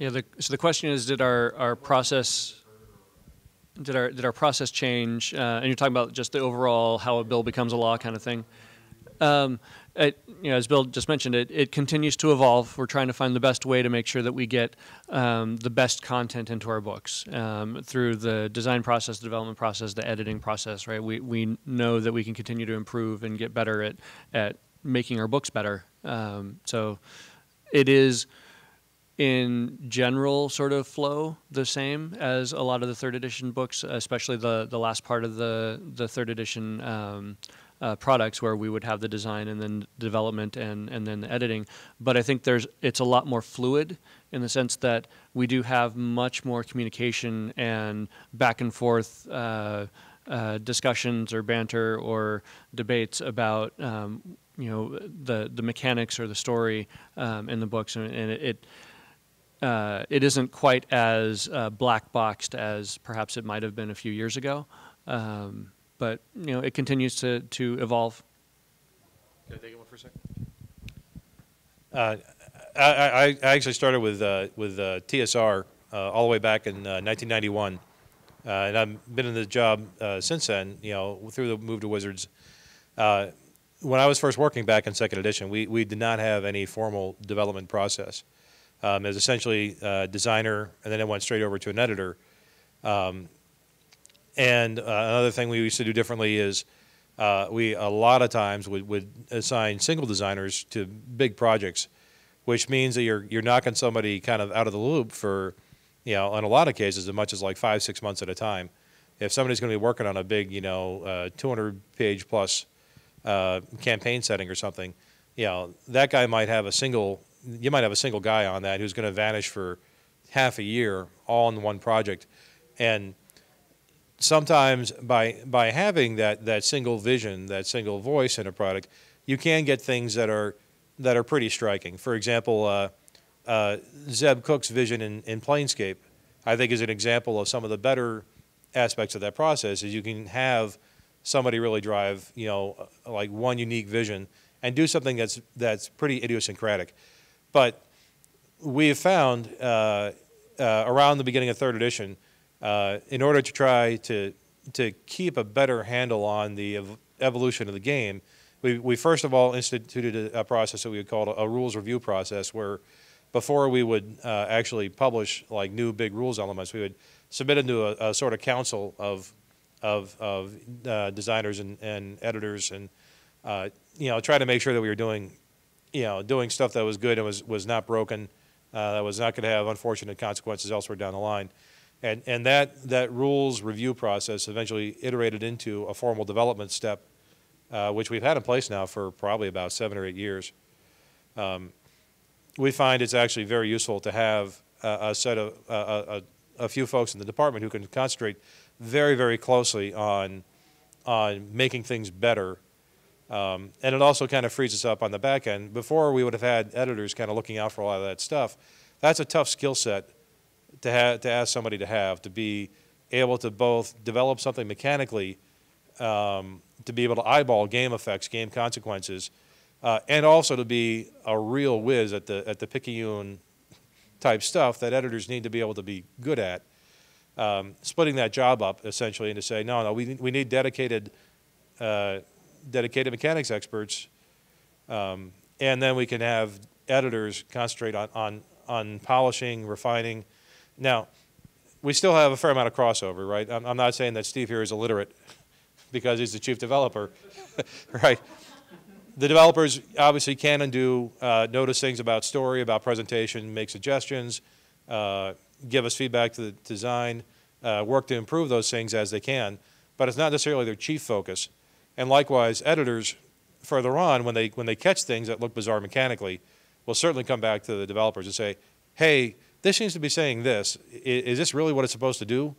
Yeah. So the question is, did our process did our process change? And you're talking about just the overall how a bill becomes a law kind of thing. Um, as Bill just mentioned, it continues to evolve. We're trying to find the best way to make sure that we get the best content into our books through the design process, the development process, the editing process. Right? We know that we can continue to improve and get better at making our books better. So it is, in general, sort of flow the same as a lot of the third edition books, especially the last part of the third edition products, where we would have the design and then development and then the editing. But I think it's a lot more fluid in the sense that we do have much more communication and back and forth discussions or banter or debates about the mechanics or the story in the books, and it isn't quite as black boxed as perhaps it might have been a few years ago, but it continues to evolve. Can I take it one for a second? I actually started with TSR all the way back in 1991, and I've been in the job since then. Through the move to Wizards. When I was first working back in second edition, we did not have any formal development process. It was essentially a designer, and then it went straight over to an editor. And another thing we used to do differently is we a lot of times would assign single designers to big projects, which means that you're knocking somebody kind of out of the loop for, in a lot of cases, as much as like 5-6 months at a time. If somebody's going to be working on a big, 200-page plus campaign setting or something, that guy might have you might have a single guy on that who's going to vanish for half a year all in one project. And sometimes by having that single vision, that single voice in a product, you can get things that are pretty striking. For example, Zeb Cook's vision in Planescape, I think, is an example of some of the better aspects of that process. Is you can have somebody really drive, like one unique vision and do something that's pretty idiosyncratic. But we have found around the beginning of third edition, in order to try to keep a better handle on the evolution of the game, we first of all instituted a process that we would call a rules review process, where before we would actually publish like new big rules elements, we would submit them to a sort of council of designers and editors, and try to make sure that we were doing stuff that was good and was not broken, that was not going to have unfortunate consequences elsewhere down the line. And that rules review process eventually iterated into a formal development step, which we've had in place now for probably about 7 or 8 years. We find it's actually very useful to have a set of a few folks in the department who can concentrate very, very closely on making things better. And it also kind of frees us up on the back end. Before, we would have had editors kind of looking out for a lot of that stuff. That's a tough skill set to ask somebody to be able to both develop something mechanically, to be able to eyeball game effects, game consequences, and also to be a real whiz at the picayune type stuff that editors need to be able to be good at. Splitting that job up essentially and to say, no, we need dedicated mechanics experts, and then we can have editors concentrate on polishing, refining. Now, we still have a fair amount of crossover, right? I'm not saying that Steve here is illiterate because he's the chief developer, right? The developers obviously can and do notice things about story, about presentation, make suggestions, give us feedback to the design, work to improve those things as they can, but it's not necessarily their chief focus. And likewise, editors further on, when they catch things that look bizarre mechanically, will certainly come back to the developers and say, hey, this seems to be saying this. Is this really what it's supposed to do?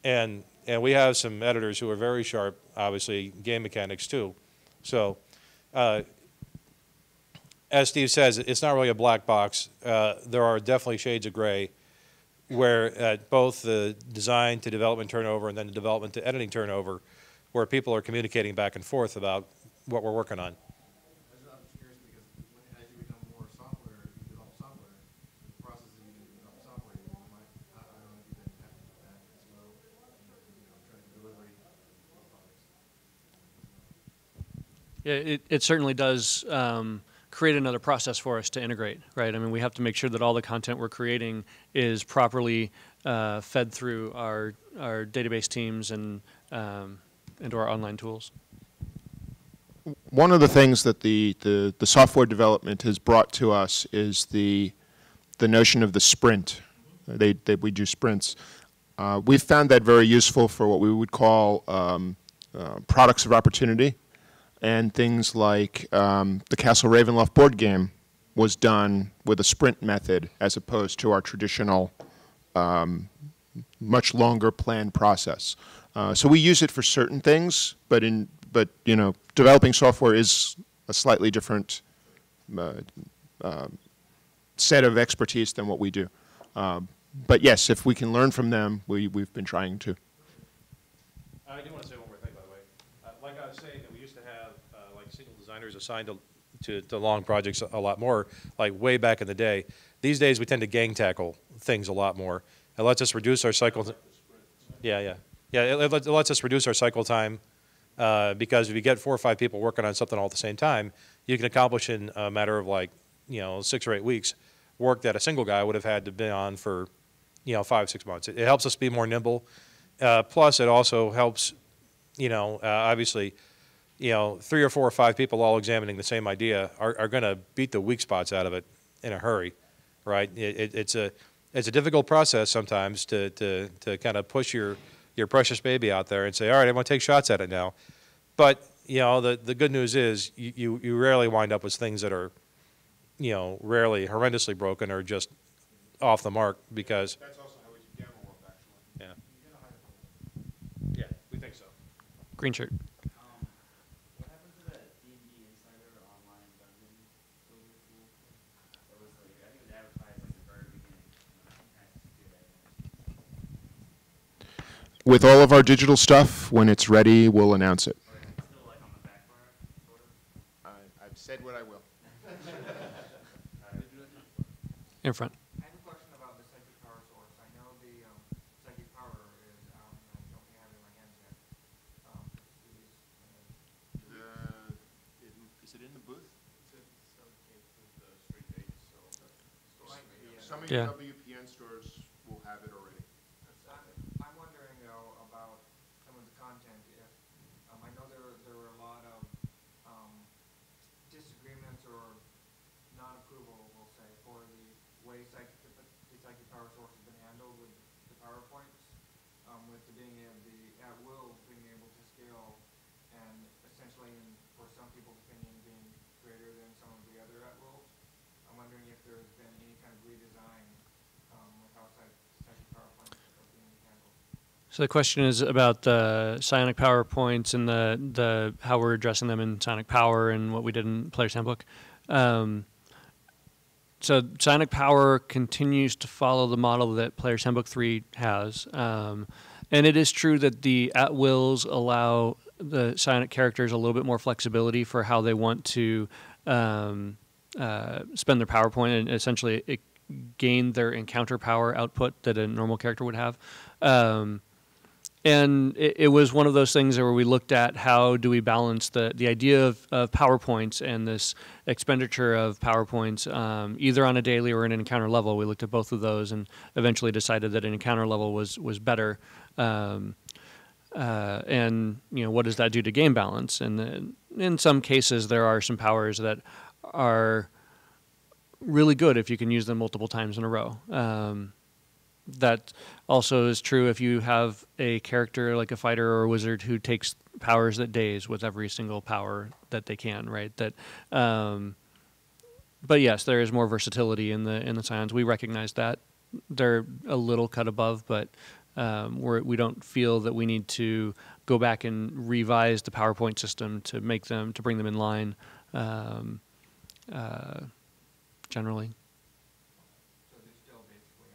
And we have some editors who are very sharp, obviously, game mechanics too. So as Steve says, it's not really a black box. There are definitely shades of gray where at both the design to development turnover and then the development to editing turnover, where people are communicating back and forth about what we're working on. I'm just curious because as you become more software, you develop software, the processes you develop Yeah, it certainly does create another process for us to integrate, right? I mean, we have to make sure that all the content we're creating is properly fed through our database teams and into our online tools. One of the things that the software development has brought to us is the notion of the sprint. We do sprints. We've found that very useful for what we would call products of opportunity, and things like the Castle Ravenloft board game was done with a sprint method as opposed to our traditional much longer planned process. So we use it for certain things, but you know, developing software is a slightly different set of expertise than what we do. But yes, if we can learn from them, we've been trying to. I do want to say one more thing, by the way. Like I was saying, that we used to have like single designers assigned to long projects a lot more, like way back in the day. These days, we tend to gang tackle things a lot more. It lets us reduce our cycle. Yeah. It lets us reduce our cycle time because if you get 4 or 5 people working on something all at the same time, you can accomplish in a matter of like 6 or 8 weeks work that a single guy would have had to be on for 5, 6 months. It helps us be more nimble. Plus, it also helps, obviously, 3 or 4 or 5 people all examining the same idea are going to beat the weak spots out of it in a hurry, right? It's a difficult process sometimes to kind of push your precious baby out there and say, all right, I want to take shots at it now. But the good news is you rarely wind up with things that are rarely horrendously broken or just off the mark because. That's also how we do gamma work, actually. Yeah, we think so. Green shirt. What happened to that D&D Insider online dungeon builder tool? It was like, I think it was advertised like the very beginning. I kind of disappeared that. With all of our digital stuff, when it's ready, we'll announce it. Or is it still like on the back burner, sort of? I've said what I will. In front. I have a question about the psychic power source. I know the psychic power is out, and I don't think I have it in my hands yet. Is it in the booth? Some of Yeah. your WPN stores will have it already. I'm wondering though about some of the content. If I know there were a lot of disagreements or non-approval, we'll say, for the way the psychic power source has been handled with the PowerPoints, with the being at will being able to scale, and essentially, for some people's opinion, being greater than some of the other at wills. I'm wondering if there's been any kind of redesign with how psychic PowerPoints are being handled. So the question is about the psionic PowerPoints and the how we're addressing them in Psionic Power and what we did in Player's Handbook. So Psionic Power continues to follow the model that Player's Handbook 3 has. And it is true that the at-wills allow the psionic characters a little bit more flexibility for how they want to spend their PowerPoint and essentially gain their encounter power output that a normal character would have. And it was one of those things where we looked at how do we balance the idea of PowerPoints and this expenditure of PowerPoints either on a daily or an encounter level. We looked at both of those and eventually decided that an encounter level was better. And what does that do to game balance? And in some cases, there are some powers that are really good if you can use them multiple times in a row. That also is true if you have a character like a fighter or a wizard who takes powers that days with every single power that they can, right? But yes, there is more versatility in the scions. We recognize that. They're a little cut above, but we don't feel that we need to go back and revise the PowerPoint system to bring them in line generally. So they're still basically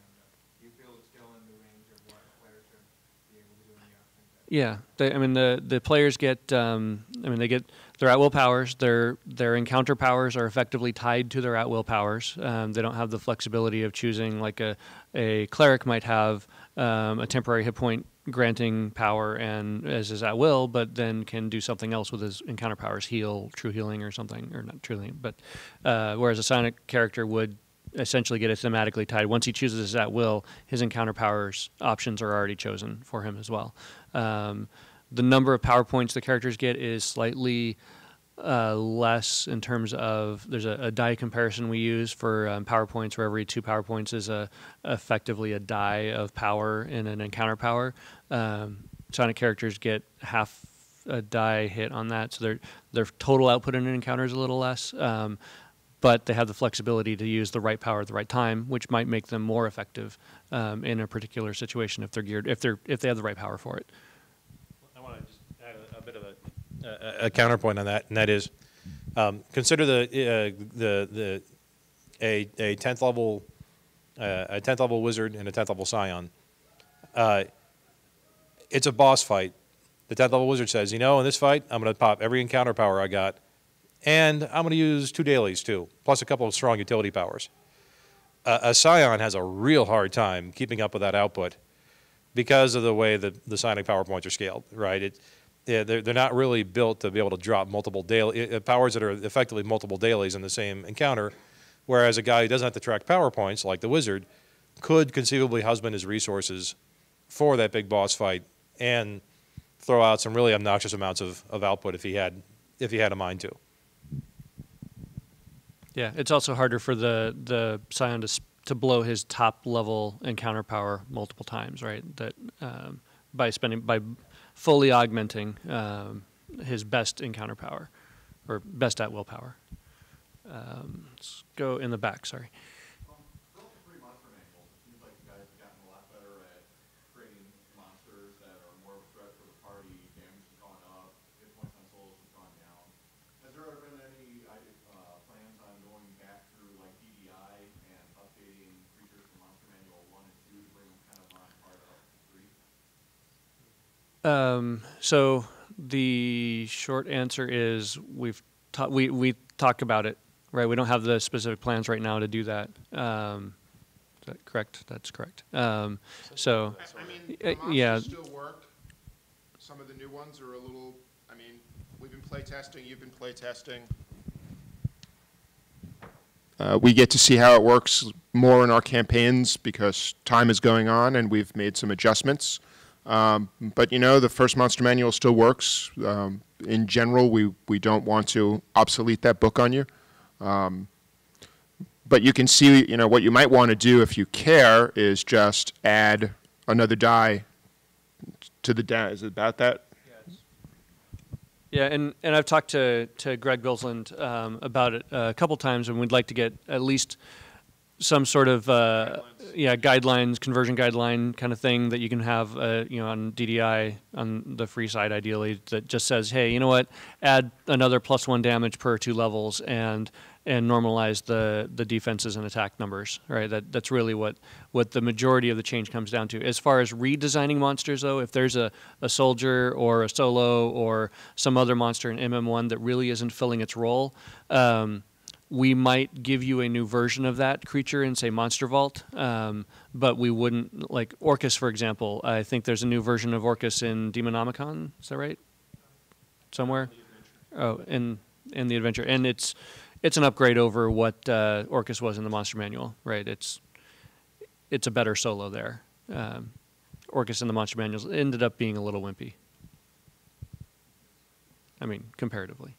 you feel it's still in the range of what a player should be able to do in the options. Yeah, I mean the players get. I mean they get their at will powers. Their encounter powers are effectively tied to their at will powers. They don't have the flexibility of choosing like a cleric might have a temporary hit point granting power and as his at will, but then can do something else with his encounter powers, heal, true healing, or something, or not true healing, but whereas a psionic character would essentially get it thematically tied. Once he chooses his at will, his encounter powers options are already chosen for him as well. The number of power points the characters get is slightly less in terms of there's a die comparison we use for power points where every 2 power points is effectively a die of power in an encounter power. Sonic characters get half a die hit on that, so their total output in an encounter is a little less. But they have the flexibility to use the right power at the right time, which might make them more effective in a particular situation if they're geared, if they have the right power for it. I want to just add a bit of a counterpoint on that, and that is consider a 10th level wizard and a 10th level scion. It's a boss fight. The 10th level wizard says, you know, in this fight, I'm going to pop every encounter power I got. And I'm going to use 2 dailies, too, plus a couple of strong utility powers. A Scion has a real hard time keeping up with that output because of the way that the psionic power points are scaled, right? They're not really built to be able to drop multiple powers that are effectively multiple dailies in the same encounter, whereas a guy who doesn't have to track power points, like the wizard, could conceivably husband his resources for that big boss fight and throw out some really obnoxious amounts of output if he had a mind to. Yeah, it's also harder for the Scion to blow his top level encounter power multiple times, right? That by fully augmenting his best encounter power or best at will power. Let's go in the back. Sorry. Relative to pre-monster manuals, it seems like you guys have gotten a lot better at creating monsters that are more of a threat for the party. Damage has gone up, hit points on souls has gone down. Has there ever been any plans on going back through like DDI and updating creatures from Monster Manual 1 and 2 to bring them kind of on par up to 3? So the short answer is we talk about it, right? We don't have the specific plans right now to do that. Is that correct? That's correct. So, I mean, the monsters yeah. still work. Some of the new ones are a little, I mean, we've been play testing, you've been play testing. We get to see how it works more in our campaigns because time is going on and we've made some adjustments. But you know, the first Monster Manual still works. In general, we don't want to obsolete that book on you. But you can see, you know, what you might want to do if you care is just add another die to the die. Is it about that? Yeah, and I've talked to Greg Bilsland about it a couple times, and we'd like to get at least some sort of guidelines, conversion guideline kind of thing that you can have on DDI on the free side ideally that just says, hey, you know what, add another +1 damage per 2 levels and normalize the defenses and attack numbers, right? That's really what the majority of the change comes down to. As far as redesigning monsters, though, if there's a soldier or a solo or some other monster in MM1 that really isn't filling its role, we might give you a new version of that creature in, say, Monster Vault, but we wouldn't, like Orcus, for example. I think there's a new version of Orcus in Demonomicon. Is that right? Somewhere? Oh, in the adventure. And it's an upgrade over what Orcus was in the Monster Manual, right? It's a better solo there. Orcus in the Monster Manuals ended up being a little wimpy. I mean, comparatively.